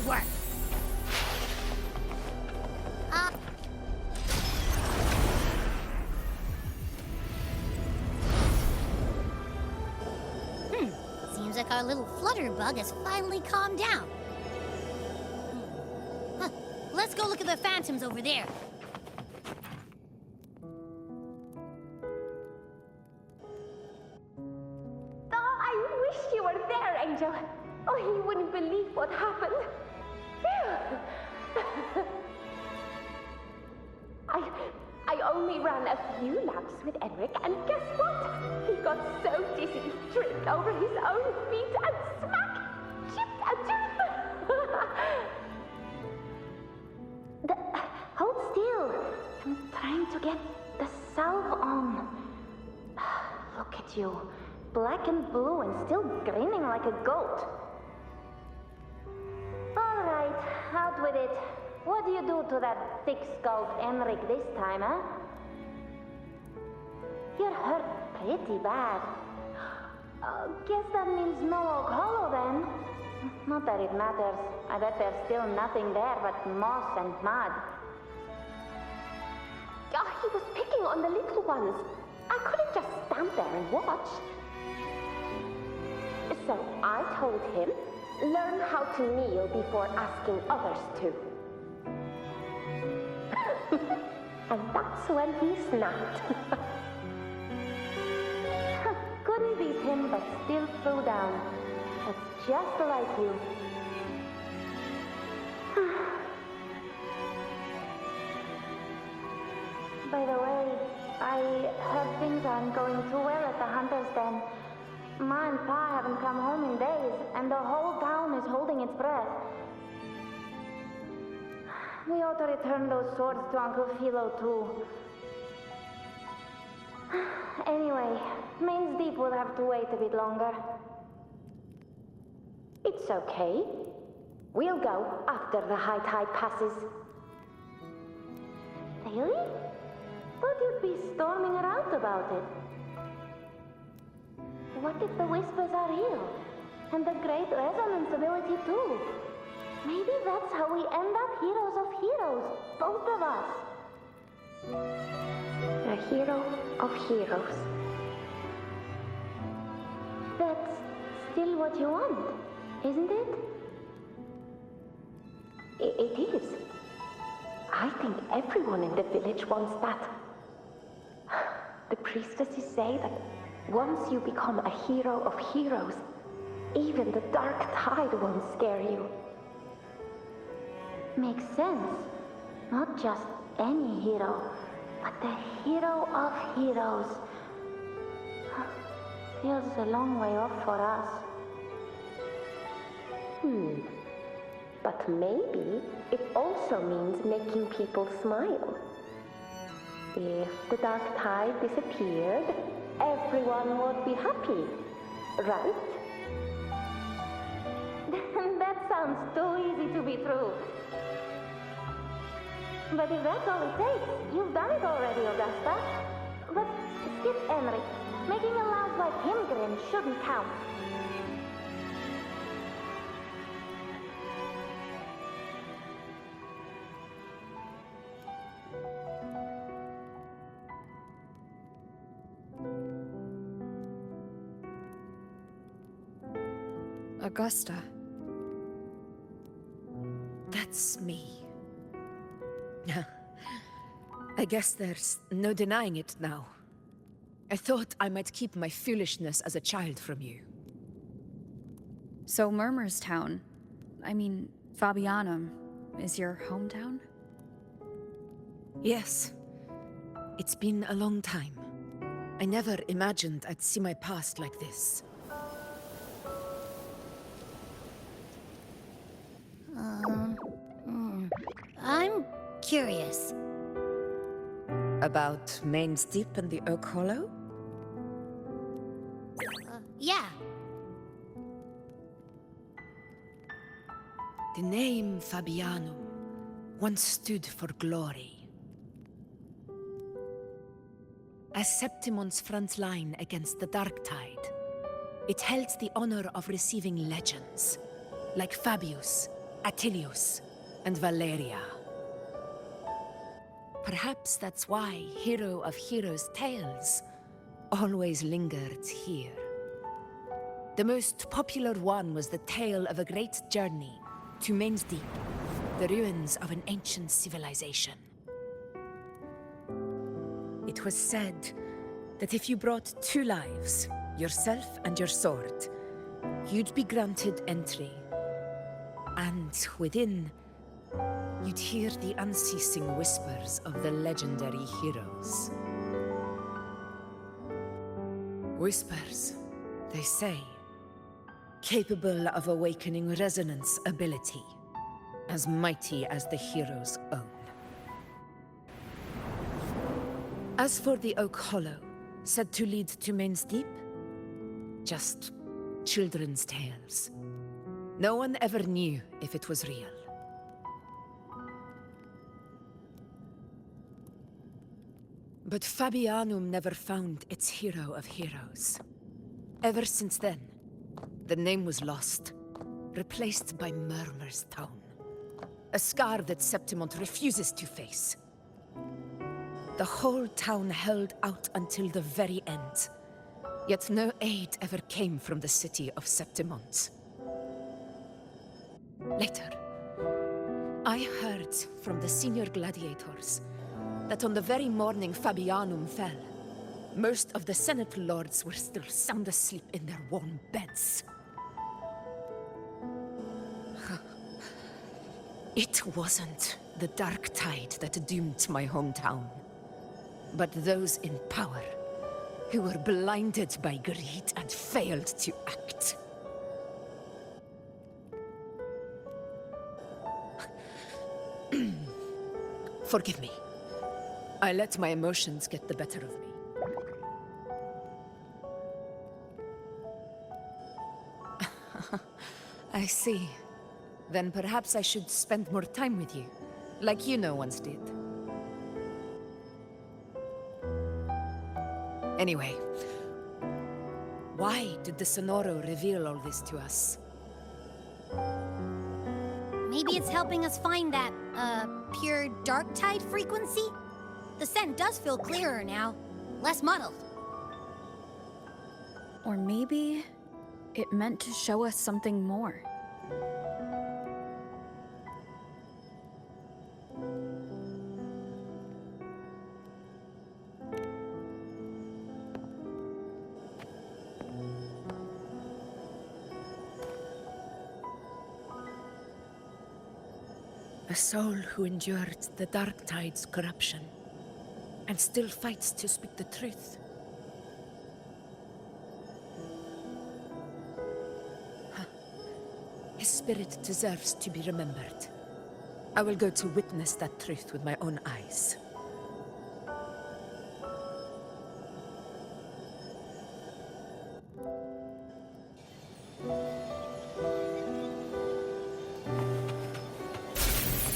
Good work. Seems like our little flutterbug has finally calmed down. Huh. Let's go look at the phantoms over there. Oh, I wish you were there, Angel. Oh, you wouldn't believe what happened. I only ran a few laps with Edric, and guess what? He got so dizzy, he tripped over his own feet and smack! Chipped a tooth! Hold still. I'm trying to get the salve on. Look at you. Black and blue and still grinning like a goat. All right, out with it. What do you do to that thick-skulled Enric this time, huh? You're hurt pretty bad. Guess that means no Oak Hollow then. Not that it matters. I bet there's still nothing there but moss and mud. He was picking on the little ones. I couldn't just stand there and watch. So I told him, learn how to kneel before asking others to. And that's when he snapped. Couldn't beat him, but still threw down. That's just like you. By the way, I heard things aren't going too well at the Hunter's Den. Ma and Pa haven't come home in days, and the whole town is holding its breath. We ought to return those swords to Uncle Philo, too. Anyway, Main's Deep will have to wait a bit longer. It's okay. We'll go after the high tide passes. Really? Thought you'd be storming around about it. What if the whispers are real? And the great resonance ability, too? Maybe that's how we end up heroes of heroes, both of us. A hero of heroes. That's still what you want, isn't it? It is. I think everyone in the village wants that. The priestesses say that once you become a hero of heroes, even the dark tide won't scare you. Makes sense. Not just any hero, but the hero of heroes. Feels a long way off for us. But maybe it also means making people smile. If the dark tide disappeared, everyone would be happy, right? That sounds too easy to be true. But if that's all it takes, you've done it already, Augusta. But skip Enric. Making a laugh like him grin shouldn't count. Augusta. That's me. I guess there's no denying it now. I thought I might keep my foolishness as a child from you. So Murmurstown, Fabianum, is your hometown? Yes. It's been a long time. I never imagined I'd see my past like this. I'm curious. About Main's Deep and the Oak Hollow? Yeah. The name Fabianum once stood for glory. As Septimon's front line against the Dark Tide, it held the honor of receiving legends, like Fabius, Attilius and Valeria. Perhaps that's why Hero of Heroes' tales always lingered here. The most popular one was the tale of a great journey to Main's Deep, the ruins of an ancient civilization. It was said that if you brought 2 lives, yourself and your sword, you'd be granted entry. And within, you'd hear the unceasing whispers of the legendary heroes. Whispers, they say, capable of awakening resonance ability, as mighty as the hero's own. As for the Oak Hollow, said to lead to Main's Deep, just children's tales. No one ever knew if it was real. But Fabianum never found its hero of heroes. Ever since then, the name was lost, replaced by Murmur's Tone. A scar that Septimont refuses to face. The whole town held out until the very end, yet no aid ever came from the city of Septimont. Later, I heard from the senior gladiators that on the very morning Fabianum fell, most of the Senate lords were still sound asleep in their warm beds. It wasn't the dark tide that doomed my hometown, but those in power who were blinded by greed and failed to act. Forgive me. I let my emotions get the better of me. I see. Then perhaps I should spend more time with you, like you once did. Anyway, why did the Sonoro reveal all this to us? Maybe it's helping us find that, pure dark tide frequency? The scent does feel clearer now, less muddled. Or maybe it meant to show us something more. A soul who endured the Dark Tide's corruption, and still fights to speak the truth. His spirit deserves to be remembered. I will go to witness that truth with my own eyes.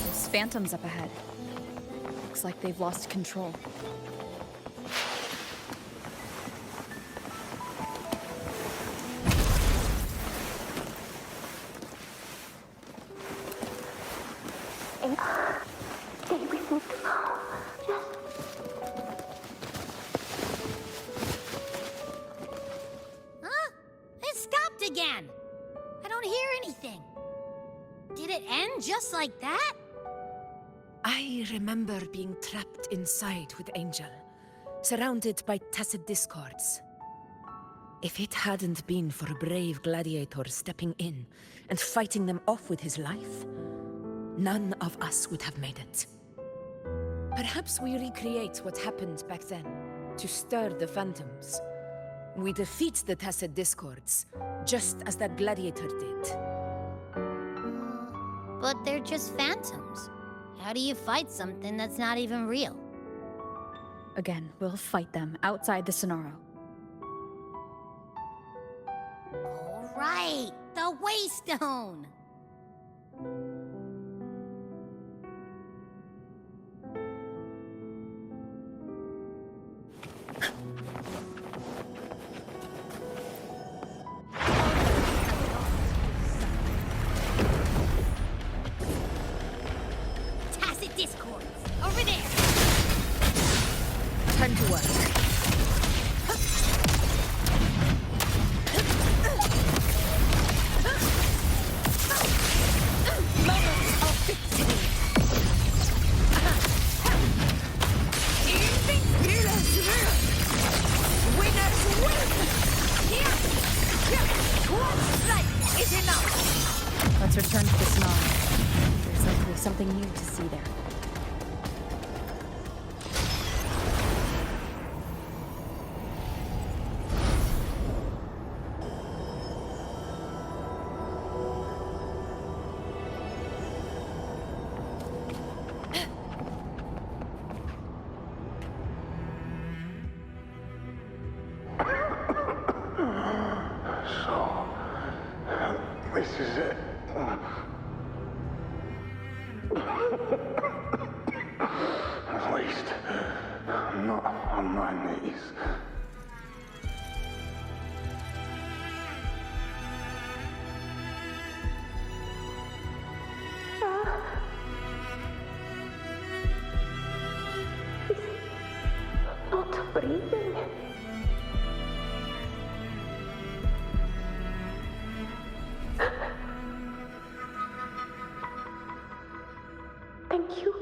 Those phantoms up ahead. Looks like they've lost control. Stay with me. Huh? It stopped again! I don't hear anything. Did it end just like that? I remember being trapped inside with Angel, surrounded by tacit discords. If it hadn't been for a brave gladiator stepping in and fighting them off with his life, none of us would have made it. Perhaps we recreate what happened back then, to stir the phantoms. We defeat the tacit discords, just as that gladiator did. But they're just phantoms. How do you fight something that's not even real? Again, we'll fight them outside the Sonoro. All right, the Waystone! Let's return to the Snog. There's likely something new to see there. This is it. At least, I'm not on my knees. He's not breathing. Thank you.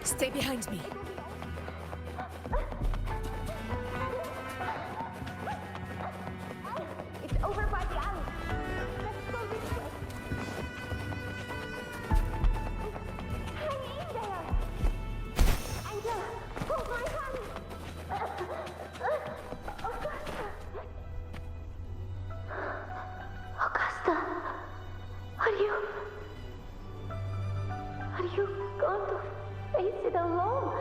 Stay behind me. It's over by the alley. Let's go this way. Hang in there. Angel, hold my hand. Augusta, are you going to face it alone?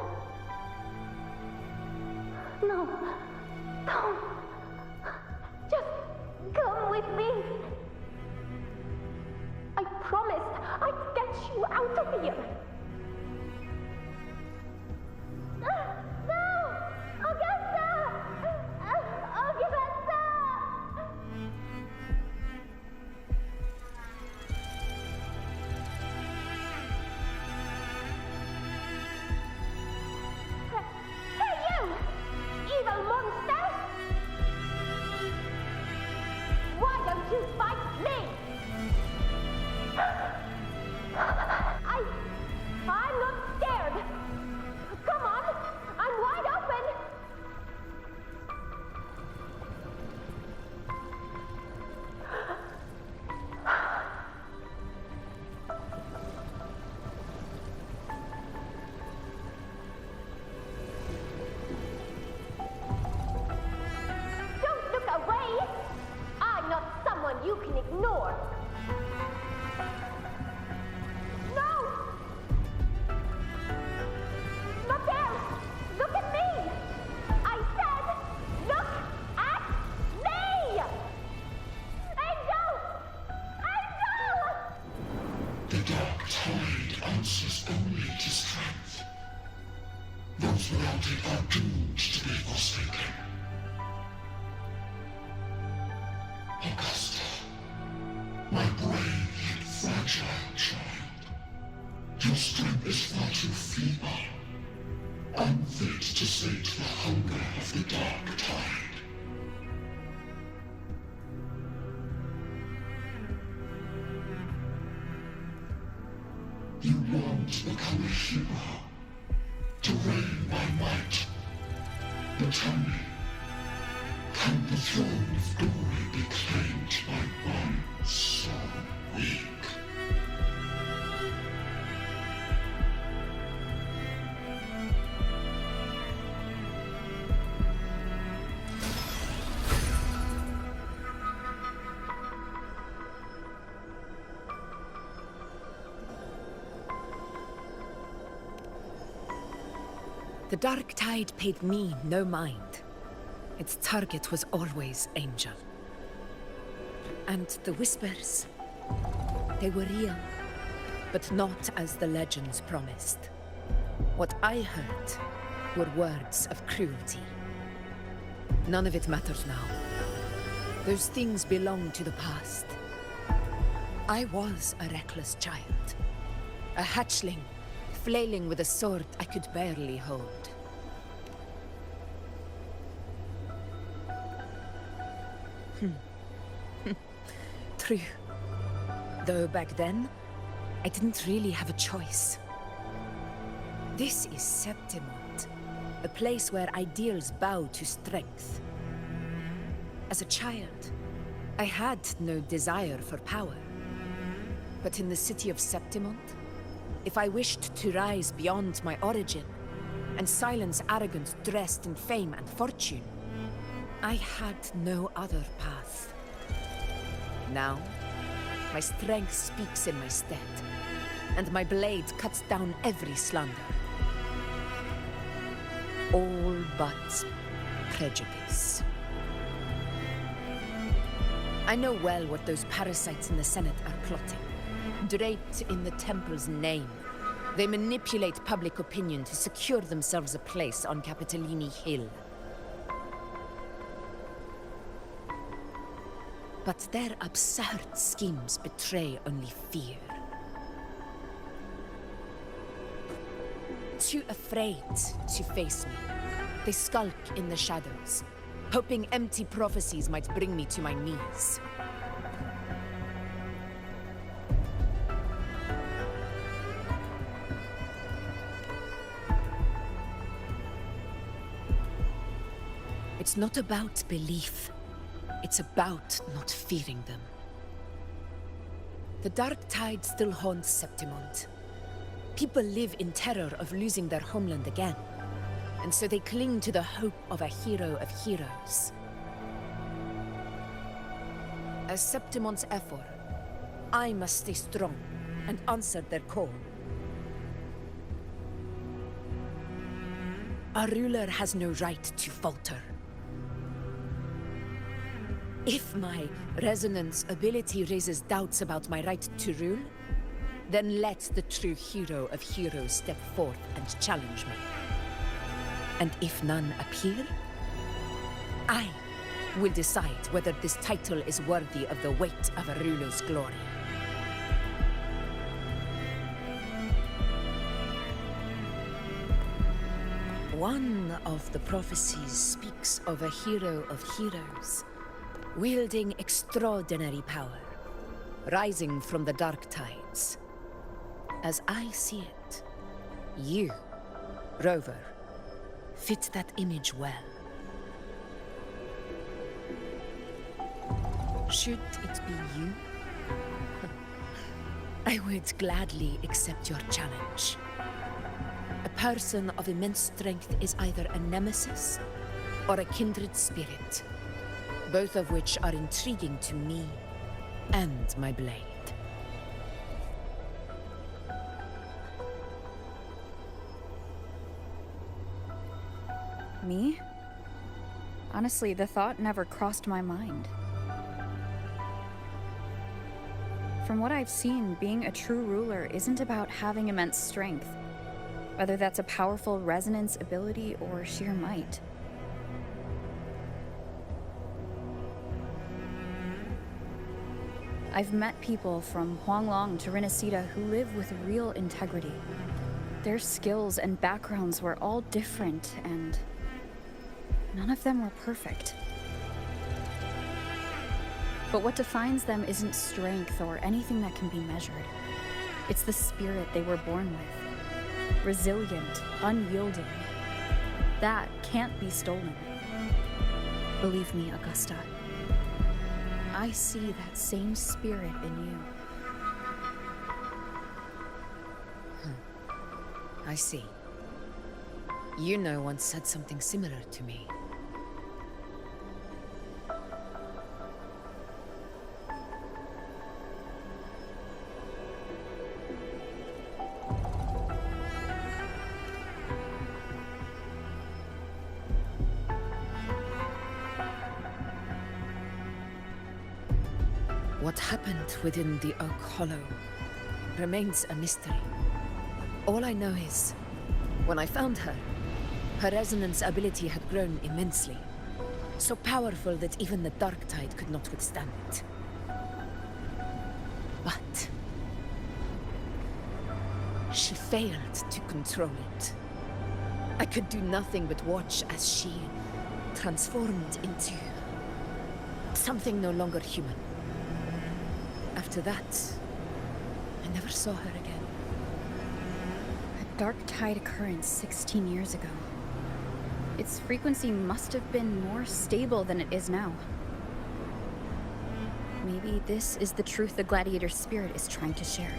No, don't. Just come with me. I promised I'd get you out of here. No! Augusta! Augusta! Hey, you! Evil monster! Why don't you fight me? I'm not scared. Come on, I'm wide open. Don't look away. I'm not someone you can ignore. No! Not there! Look at me! I said, look at me! Angel! Angel! The dark tide answers only to strength. Those without it are doomed to be forsaken. Augusta, my brave yet fragile child, your strength is far too feeble, unfit to sate the hunger of the dark tide. You long to become a hero, to reign by might. But tell me, can the throne of glory be claimed by one so weak? The dark tide paid me no mind. Its target was always Angel. And the whispers, they were real, but not as the legends promised. What I heard were words of cruelty. None of it matters now. Those things belong to the past. I was a reckless child, a hatchling, flailing with a sword I could barely hold. True. Though back then, I didn't really have a choice. This is Septimont, a place where ideals bow to strength. As a child, I had no desire for power. But in the city of Septimont, if I wished to rise beyond my origin and silence arrogance dressed in fame and fortune, I had no other path. Now, my strength speaks in my stead, and my blade cuts down every slander. All but prejudice. I know well what those parasites in the Senate are plotting. Draped in the Temple's name, they manipulate public opinion to secure themselves a place on Capitolini Hill. But their absurd schemes betray only fear. Too afraid to face me, they skulk in the shadows, hoping empty prophecies might bring me to my knees. It's not about belief. It's about not fearing them. The dark tide still haunts Septimont. People live in terror of losing their homeland again, and so they cling to the hope of a hero of heroes. As Septimont's Ephor, I must stay strong and answer their call. Our ruler has no right to falter. If my resonance ability raises doubts about my right to rule, then let the true hero of heroes step forth and challenge me. And if none appear, I will decide whether this title is worthy of the weight of a ruler's glory. One of the prophecies speaks of a hero of heroes, wielding extraordinary power, rising from the dark tides. As I see it, you, Rover, fit that image well. Should it be you, I would gladly accept your challenge. A person of immense strength is either a nemesis or a kindred spirit, both of which are intriguing to me and my blade. Me? Honestly, the thought never crossed my mind. From what I've seen, being a true ruler isn't about having immense strength, whether that's a powerful resonance ability or sheer might. I've met people from Huanglong to Rinascita who live with real integrity. Their skills and backgrounds were all different, and none of them were perfect. But what defines them isn't strength or anything that can be measured. It's the spirit they were born with. Resilient, unyielding. That can't be stolen. Believe me, Augusta. I see that same spirit in you. I see. Yuno once said something similar to me. What happened within the Oak Hollow remains a mystery. All I know is, when I found her, her resonance ability had grown immensely. So powerful that even the Dark Tide could not withstand it. But she failed to control it. I could do nothing but watch as she transformed into something no longer human. After that, never saw her again. A dark tide occurrence 16 years ago. Its frequency must have been more stable than it is now. Maybe this is the truth the gladiator spirit is trying to share.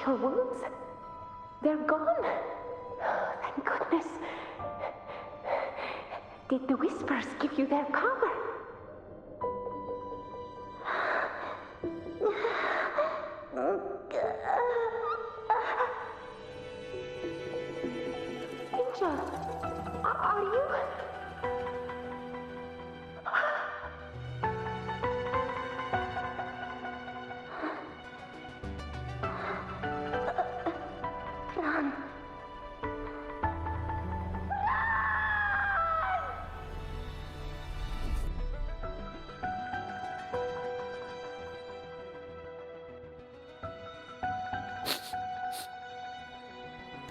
Your wounds, they're gone. Oh, thank goodness. Did the whispers give you their power? Angel, are you...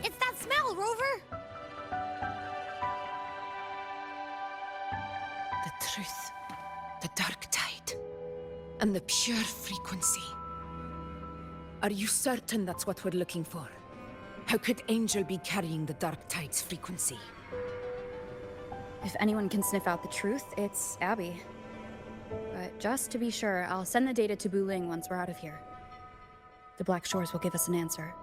It's that smell, Rover! The truth, the dark tide, and the pure frequency. Are you certain that's what we're looking for? How could Angel be carrying the dark tide's frequency? If anyone can sniff out the truth, it's Abby. But just to be sure, I'll send the data to Buling once we're out of here. The Black Shores will give us an answer.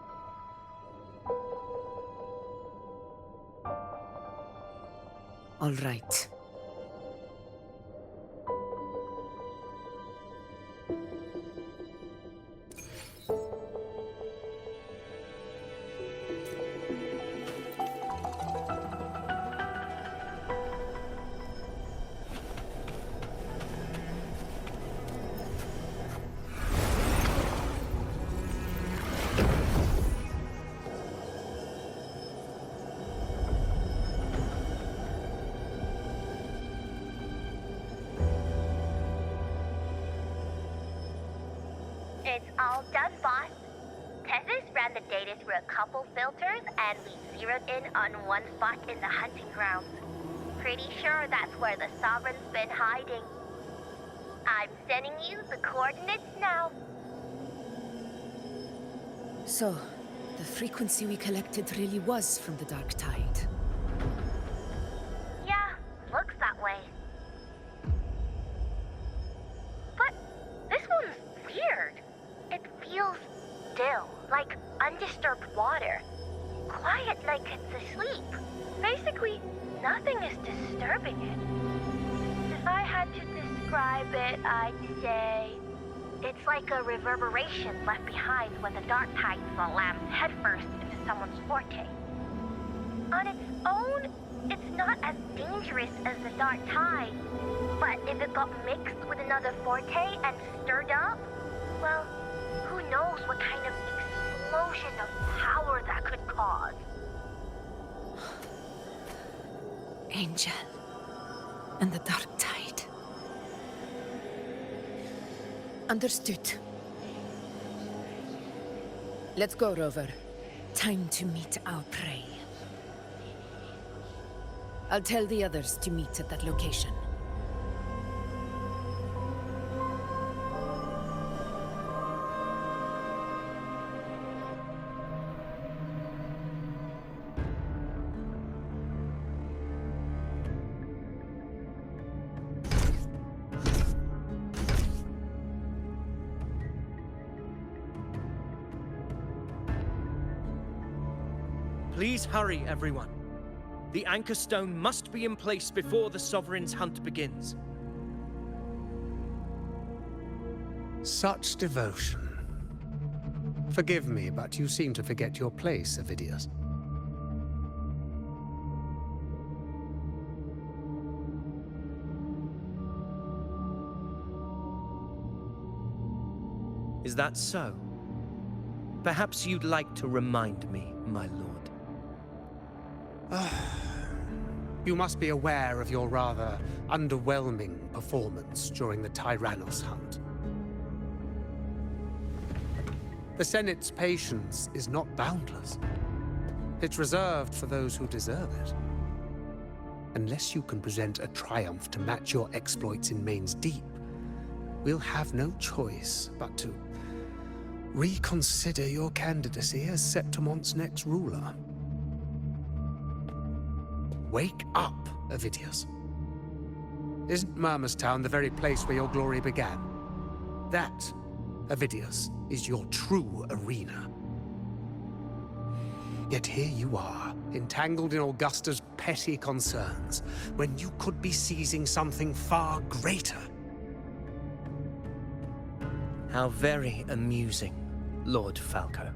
All right. It's all done, boss. Tethys ran the data through a couple filters, and we zeroed in on one spot in the hunting grounds. Pretty sure that's where the Sovereign's been hiding. I'm sending you the coordinates now. So, the frequency we collected really was from the dark tide. Yeah, looks that way. But this one's weird. It feels still, like undisturbed water. Quiet like it's asleep. Basically, nothing is disturbing it. If I had to describe it, I'd say it's like a reverberation left behind when the dark tide slams headfirst into someone's forte. On its own, it's not as dangerous as the dark tide, but if it got mixed with another forte and stirred up, well, who knows what kind of explosion of power that could cause. Angel and the dark tide. Understood. Let's go, Rover. Time to meet our prey. I'll tell the others to meet at that location. Please hurry, everyone. The anchor stone must be in place before the Sovereign's hunt begins. Such devotion. Forgive me, but you seem to forget your place, Avidius. Is that so? Perhaps you'd like to remind me, my lord. You must be aware of your rather underwhelming performance during the Tyrannos hunt. The Senate's patience is not boundless. It's reserved for those who deserve it. Unless you can present a triumph to match your exploits in Main's Deep, we'll have no choice but to reconsider your candidacy as Septimon's next ruler. Wake up, Avidius. Isn't Murmurstown the very place where your glory began? That, Avidius, is your true arena. Yet here you are, entangled in Augusta's petty concerns, when you could be seizing something far greater. How very amusing, Lord Falco.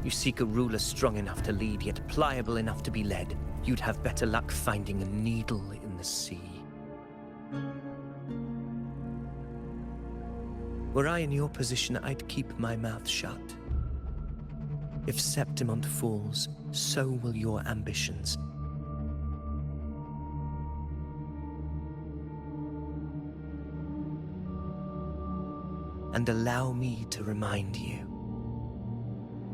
You seek a ruler strong enough to lead, yet pliable enough to be led. You'd have better luck finding a needle in the sea. Were I in your position, I'd keep my mouth shut. If Septimont falls, so will your ambitions. And allow me to remind you.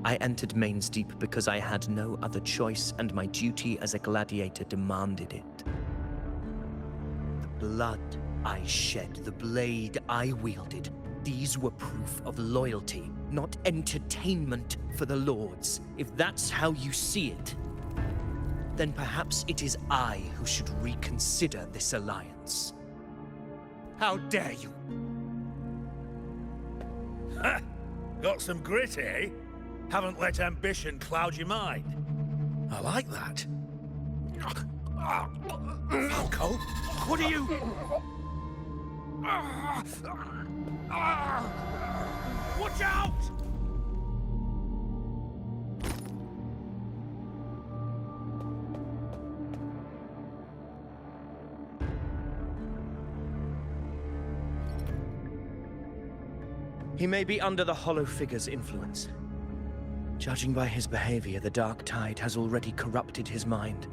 I entered Main's Deep because I had no other choice, and my duty as a gladiator demanded it. The blood I shed, the blade I wielded, these were proof of loyalty, not entertainment for the Lords. If that's how you see it, then perhaps it is I who should reconsider this alliance. How dare you! Ha! Got some grit, eh? Haven't let ambition cloud your mind. I like that. Falco, what are you... Watch out! He may be under the Hollow Figure's influence. Judging by his behavior, the Dark Tide has already corrupted his mind.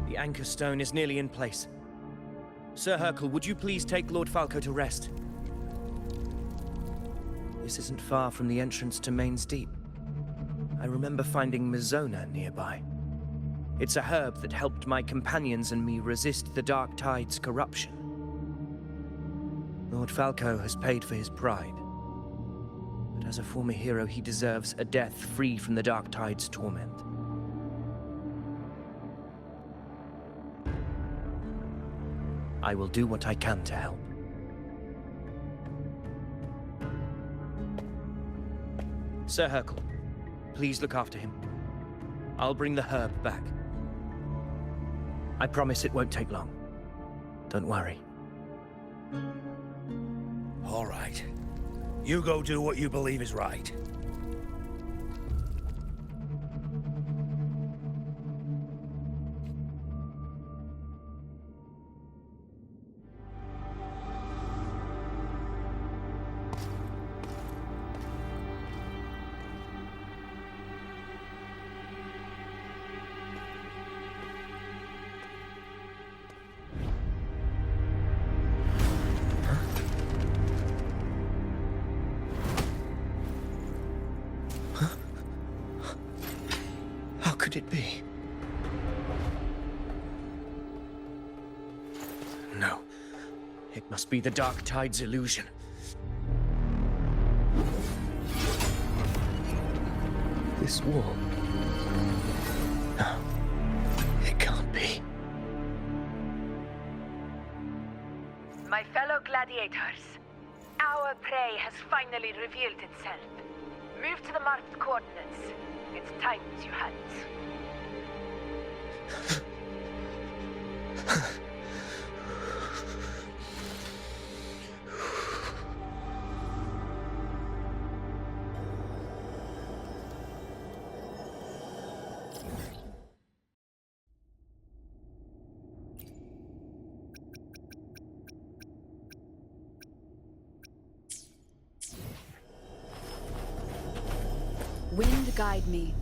The Anchor Stone is nearly in place. Sir Hercule, would you please take Lord Falco to rest? This isn't far from the entrance to Main's Deep. I remember finding Mizona nearby. It's a herb that helped my companions and me resist the Dark Tide's corruption. Lord Falco has paid for his pride. But as a former hero, he deserves a death free from the Dark Tide's torment. I will do what I can to help. Sir Hercule, please look after him. I'll bring the herb back. I promise it won't take long. Don't worry. All right. You go do what you believe is right. How could it be? No. It must be the Dark Tide's illusion. This wall... No. It can't be. My fellow gladiators, our prey has finally revealed itself. Move to the marked coordinates. It's time you had. guide me.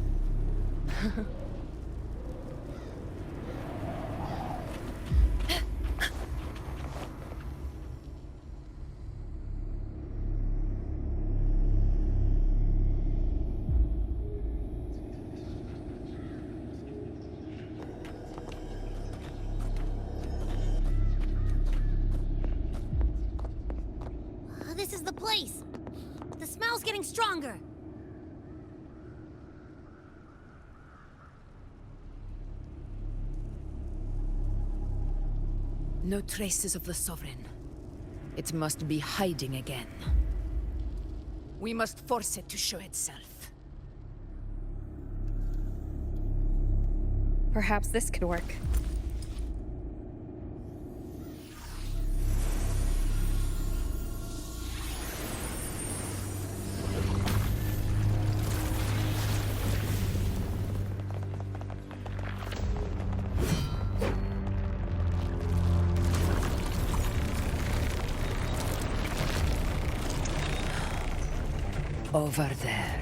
This is the place. The smell's getting stronger. No traces of the Sovereign. It must be hiding again. We must force it to show itself. Perhaps this could work. Over there.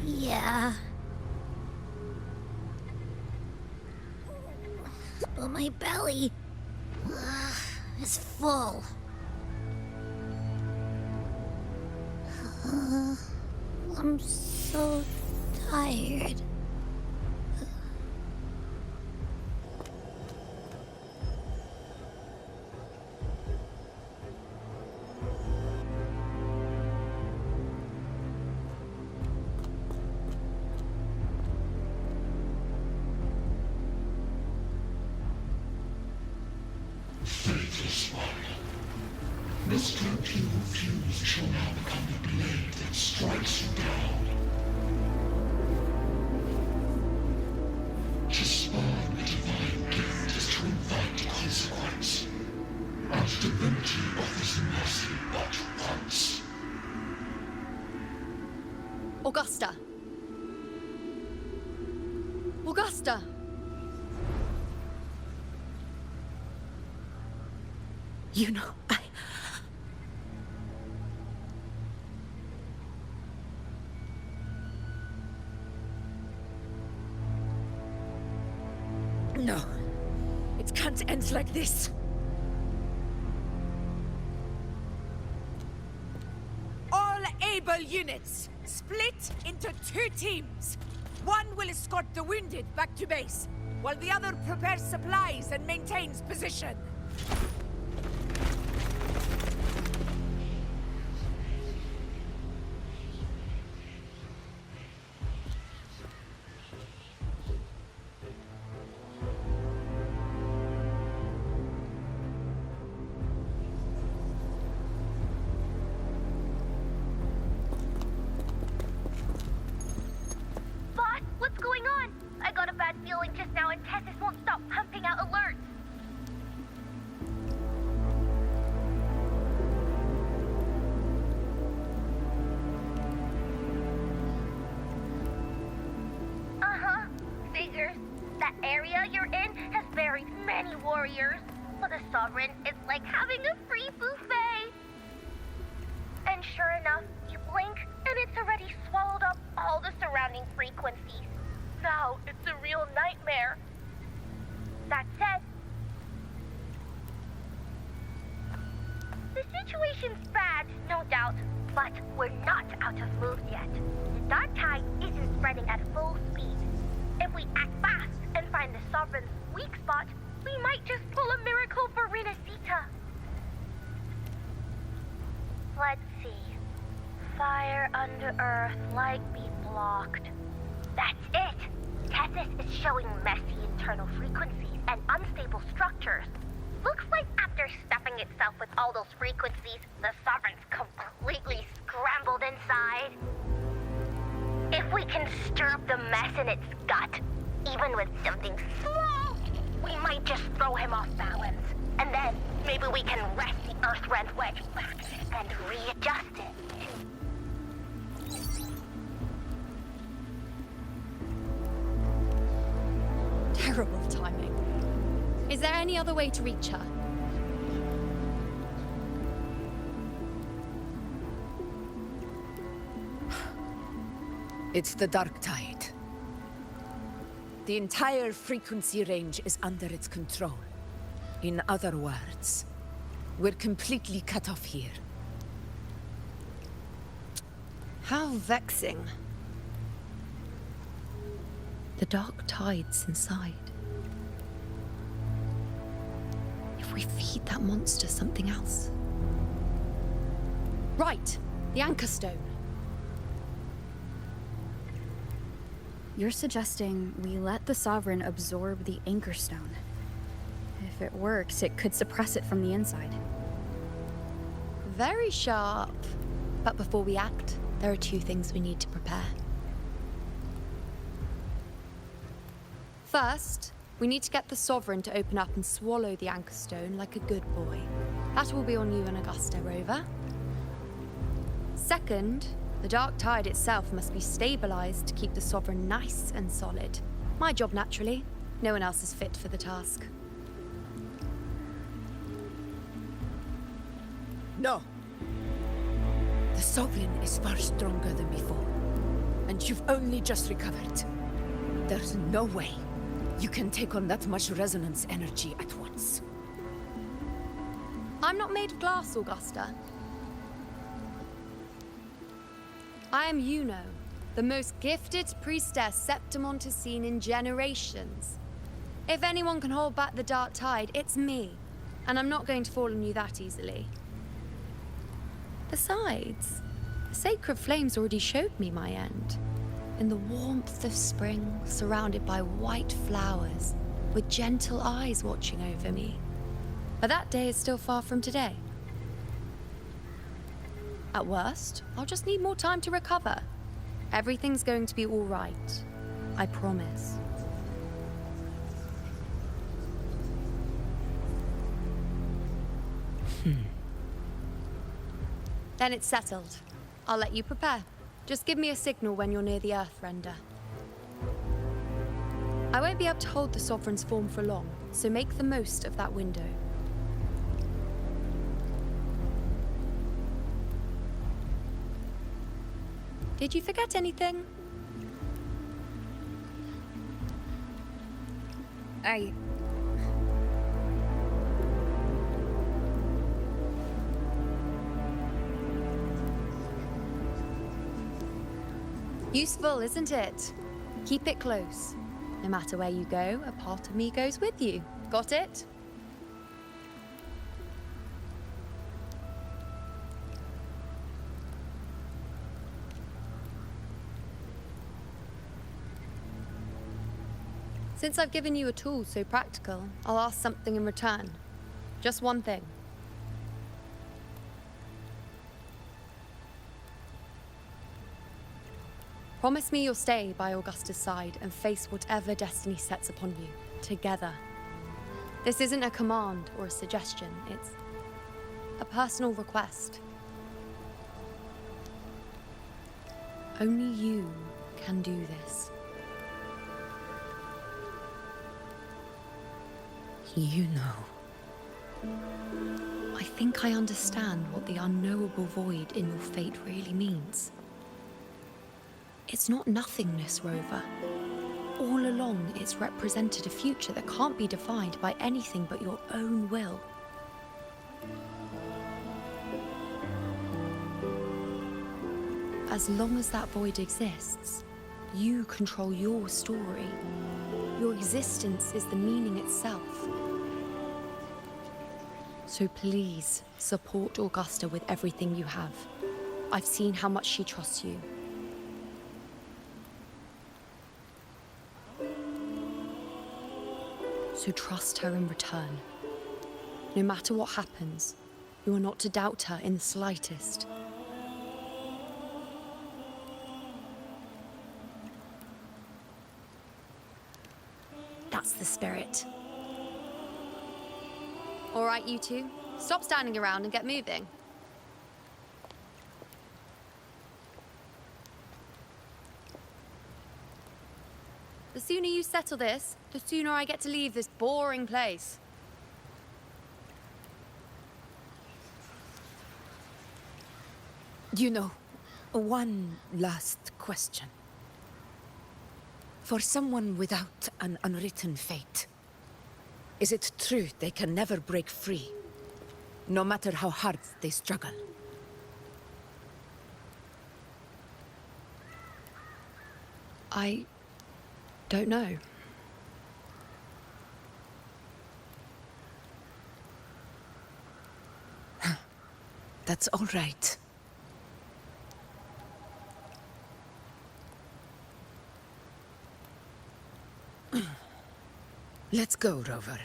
Yeah. But my belly is full. I'm so tired. Faithless one. The stroke you refuse shall now become the blade that strikes you down. To spawn a divine gift is to invite consequence. And divinity offers mercy but once. Augusta! Augusta! You know, No. It can't end like this. All able units, split into 2 teams. One will escort the wounded back to base, while the other prepares supplies and maintains position. Boss, what's going on? I got a bad feeling just now and Tessus won't stop pumping out alerts. Uh-huh. Figures. That area you're in has buried many warriors. But the Sovereign is like having a free buffet. And sure enough, you blink and it's already swallowed up all the surrounding frequencies. Now it's a real nightmare. That said, the situation's bad, no doubt, but we're not out of moves yet. The dark tide isn't spreading at full speed. If we act fast and find the Sovereign's weak spot, we might just pull a miracle for Rinascita. Let's see. Fire under earth, light be blocked. That's it! Tessus is showing messy internal frequencies and unstable structures. Looks like after stuffing itself with all those frequencies, the Sovereign's completely scrambled inside. If we can stir up the mess in its gut, even with something small, we might just throw him off balance. And then maybe we can wrest the Earthrend wedge back and readjust it. Terrible timing. Is there any other way to reach her? It's the dark tide. The entire frequency range is under its control. In other words, we're completely cut off here. How vexing. The dark tide's inside. If we feed that monster something else. Right, the Anchor Stone. You're suggesting we let the Sovereign absorb the Anchor Stone. If it works, it could suppress it from the inside. Very sharp. But before we act, there are two things we need to prepare. First, we need to get the Sovereign to open up and swallow the Anchor Stone like a good boy. That will be on you and Augusta, Rover. Second, the dark tide itself must be stabilized to keep the Sovereign nice and solid. My job, naturally. No one else is fit for the task. No. The Sovereign is far stronger than before. And you've only just recovered. There's no way you can take on that much resonance energy at once. I'm not made of glass, Augusta. I am Yuno, the most gifted priestess Septimont has seen in generations. If anyone can hold back the dark tide, it's me. And I'm not going to fall on you that easily. Besides, the sacred flames already showed me my end. In the warmth of spring, surrounded by white flowers, with gentle eyes watching over me. But that day is still far from today. At worst, I'll just need more time to recover. Everything's going to be all right. I promise. Then it's settled. I'll let you prepare. Just give me a signal when you're near the Earthrender. I won't be able to hold the Sovereign's form for long, so make the most of that window. Did you forget anything? Useful, isn't it? Keep it close. No matter where you go, a part of me goes with you. Got it? Since I've given you a tool so practical, I'll ask something in return. Just one thing. Promise me you'll stay by Augusta's side and face whatever destiny sets upon you, together. This isn't a command or a suggestion, it's a personal request. Only you can do this. You know. I think I understand what the unknowable void in your fate really means. It's not nothingness, Rover. All along, it's represented a future that can't be defined by anything but your own will. As long as that void exists, you control your story. Your existence is the meaning itself. So please, support Augusta with everything you have. I've seen how much she trusts you. So trust her in return. No matter what happens, you are not to doubt her in the slightest. That's the spirit. All right, you two. Stop standing around and get moving. The sooner you settle this, the sooner I get to leave this boring place. You know, one last question. For someone without an unwritten fate, is it true they can never break free, no matter how hard they struggle? I don't know. That's all right. Let's go, Rover.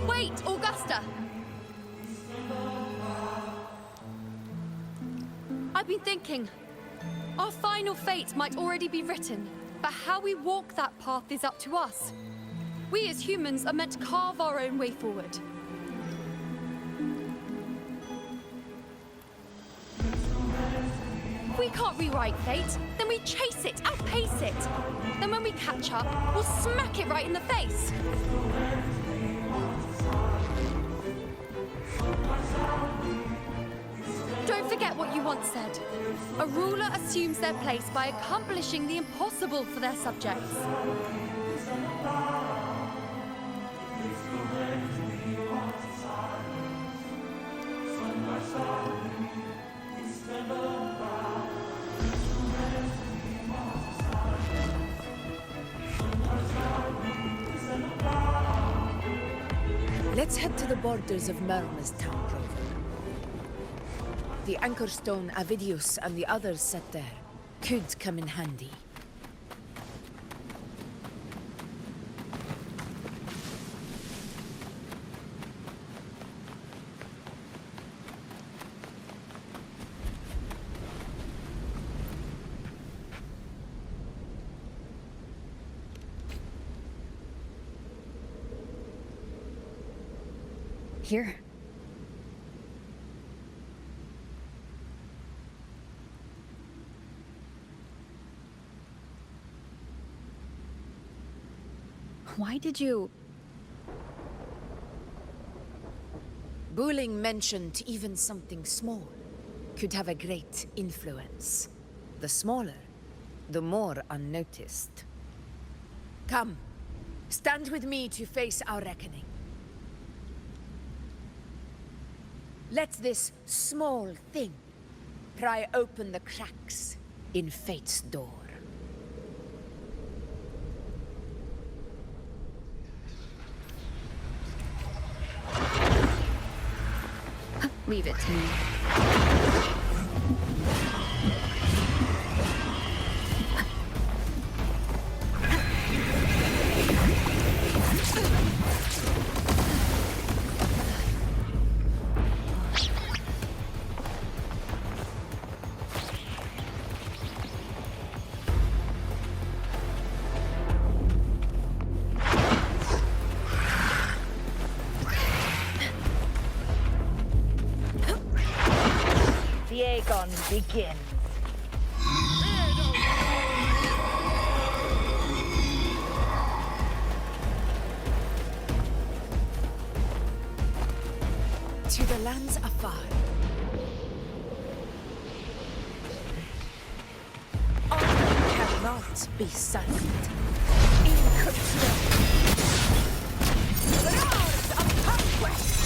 Wait, Augusta! I've been thinking. Our final fate might already be written, but how we walk that path is up to us. We as humans are meant to carve our own way forward. If we can't rewrite fate, then we chase it, outpace it. Then when we catch up, we'll smack it right in the face. Don't forget what you once said. A ruler assumes their place by accomplishing the impossible for their subjects. Let's head to the borders of Merma's town, Rover. The anchor stone Avidius and the others set there could come in handy. Here. Why did you... Bulling mentioned even something small could have a great influence. The smaller, the more unnoticed. Come, stand with me to face our reckoning. Let this small thing pry open the cracks in fate's door. Leave it to me. Begin. To the lands afar. Honor cannot be silent. Roars of conquest!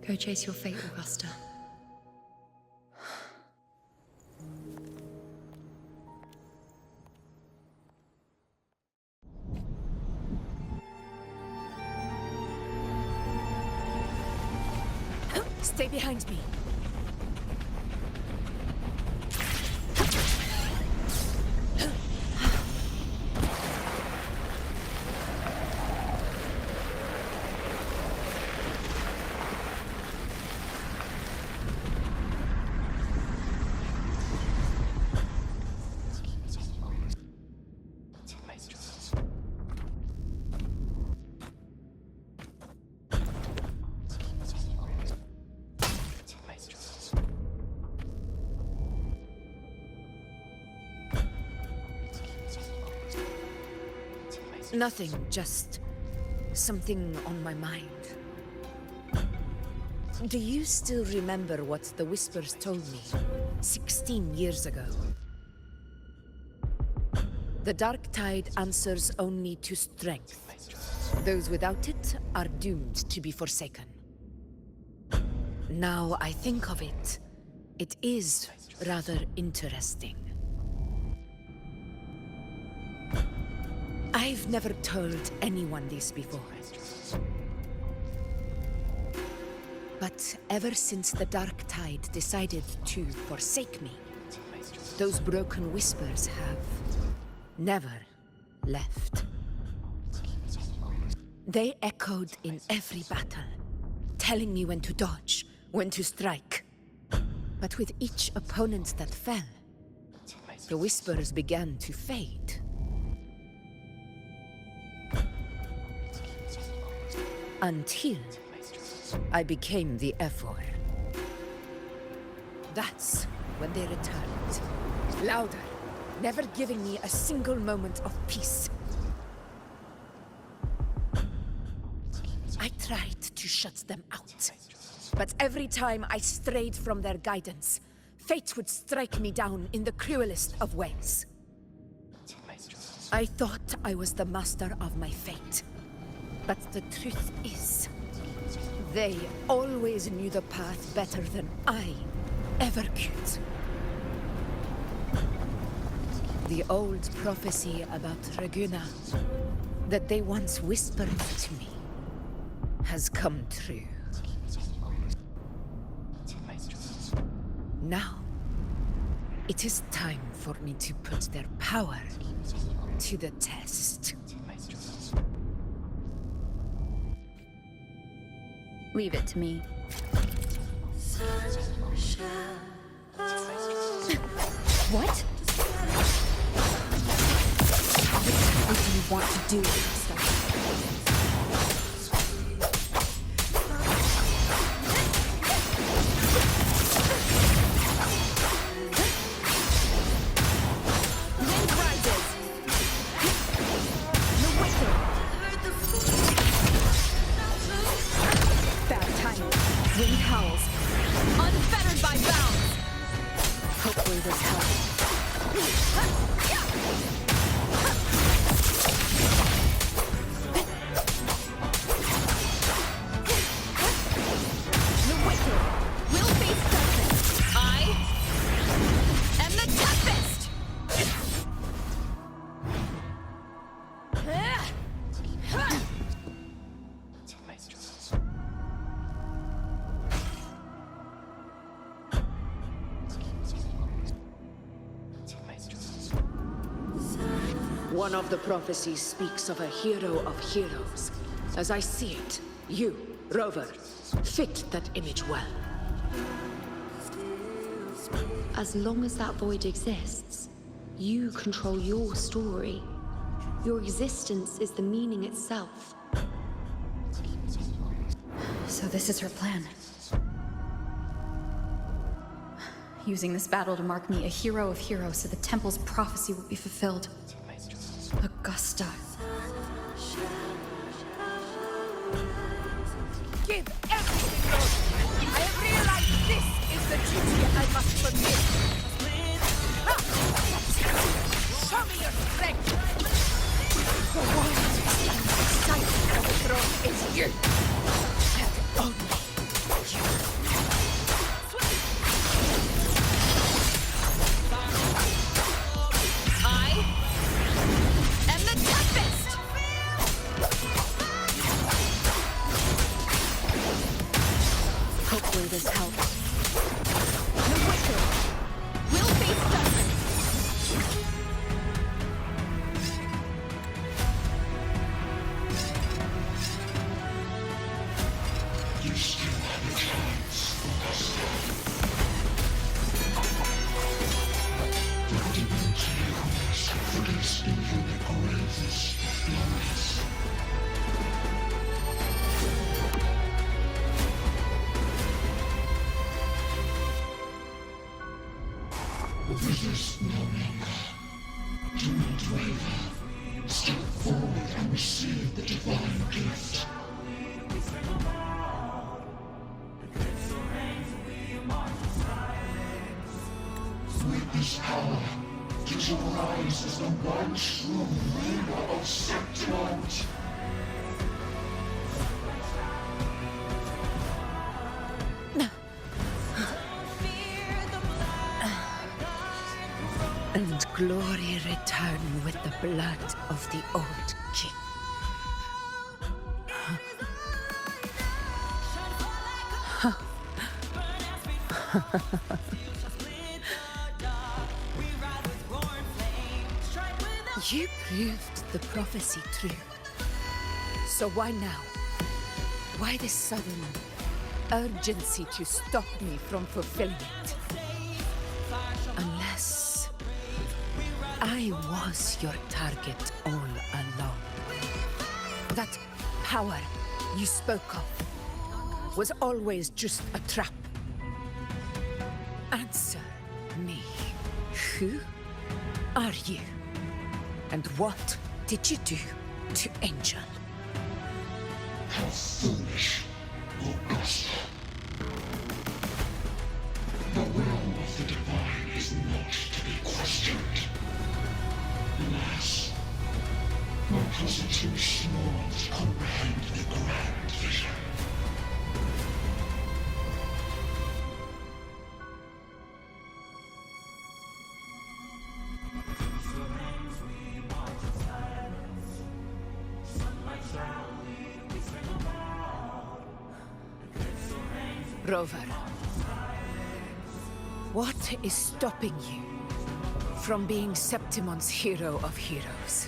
Go chase your fate, Augusta. Stay behind me. Nothing, just something on my mind. Do you still remember what the Whispers told me 16 years ago? The dark tide answers only to strength. Those without it are doomed to be forsaken. Now I think of it, it is rather interesting. I've never told anyone this before. But ever since the dark tide decided to forsake me, those broken whispers have never left. They echoed in every battle, telling me when to dodge, when to strike. But with each opponent that fell, the whispers began to fade. Until I became the Ephor. That's when they returned. Louder, never giving me a single moment of peace. I tried to shut them out, but every time I strayed from their guidance, fate would strike me down in the cruelest of ways. I thought I was the master of my fate, but the truth is, they always knew the path better than I ever could. The old prophecy about Raguna that they once whispered to me has come true. Now, it is time for me to put their power to the test. Leave it to me. What? What do you want to do with this stuff? One of the prophecies speaks of a hero of heroes. As I see it, you, Rover, fit that image well. As long as that void exists, you control your story. Your existence is the meaning itself. So this is her plan. Using this battle to mark me a hero of heroes so the temple's prophecy will be fulfilled. Augusta. Give everything, Lord! I have realized this is the duty I must fulfill. Show me your strength! The one standing beside me on the throne is you! And only you. Hopefully this helps. The wicked will face justice. You still have a chance, Augusta. The divinity has released in you the courageous glorious. Resist no longer. Do not waver. Step forward and receive the divine gift. With this power, did you rise as the one true ruler of Septimus? And glory return with the blood of the old king. You proved the prophecy true. So why now? Why this sudden urgency to stop me from fulfilling it? Unless I was your target all along. That power you spoke of was always just a trap? Answer me. Who are you? And what did you do to Angel? How foolish, Augusta. The realm of the divine is not to be questioned. Alas, my cousin too small to comprehend the grand vision. Rover, what is stopping you from being Septimon's hero of heroes?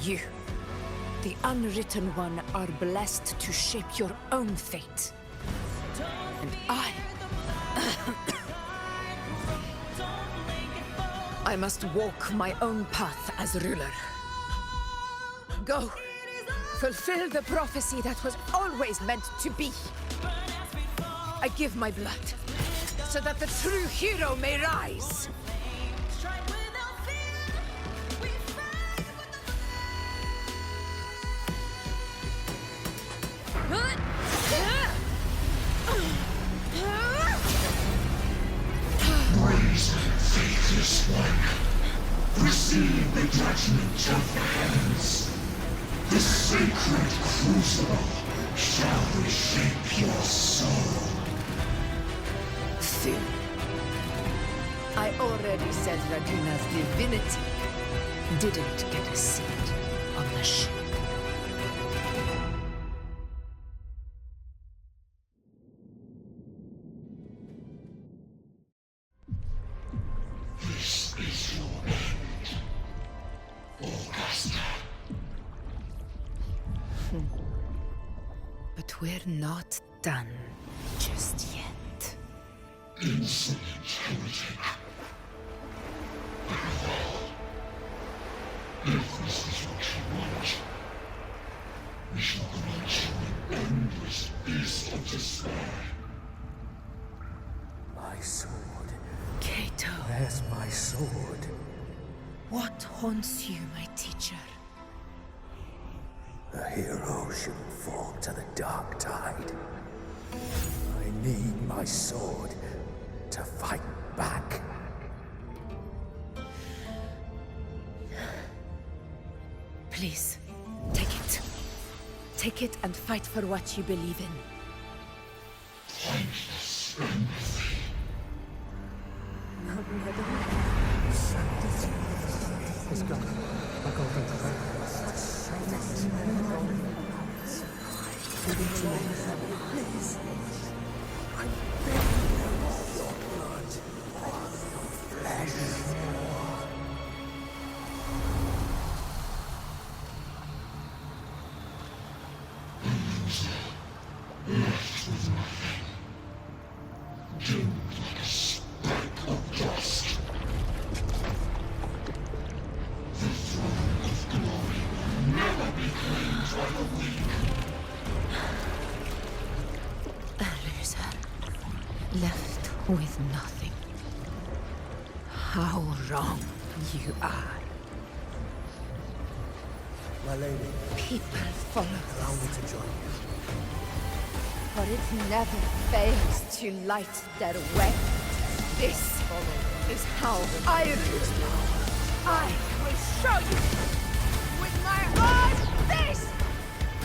You, the Unwritten One, are blessed to shape your own fate. And I must walk my own path as ruler. Go, fulfill the prophecy that was always meant to be. I give my blood, so that the true hero may rise. Brazen, faithless one, receive the judgment of the heavens. The sacred crucible shall reshape your soul. Soon. I already said Raguna's divinity didn't get a seat on the ship. This is your end, Augusta. But we're not done just yet. Insolent heretic. Very well. If this is what you want, we shall grant you an endless beast of despair. My sword. Cato. Where's my sword? What haunts you, my teacher? A hero shouldn't fall to the dark tide. I need my sword to fight back. Please, take it. Take it and fight for what you believe in. Thankless empathy. Let's go. I'll go for the Please. I beg your blood. Your flesh. Left with nothing. Dimmed like a speck of dust. The throne of glory will never be claimed by the weak. A loser, left with nothing. How wrong you are. My lady. People follow Allow me to join you. but it never fails to light their way. This is how I use power. I will show you with my eyes!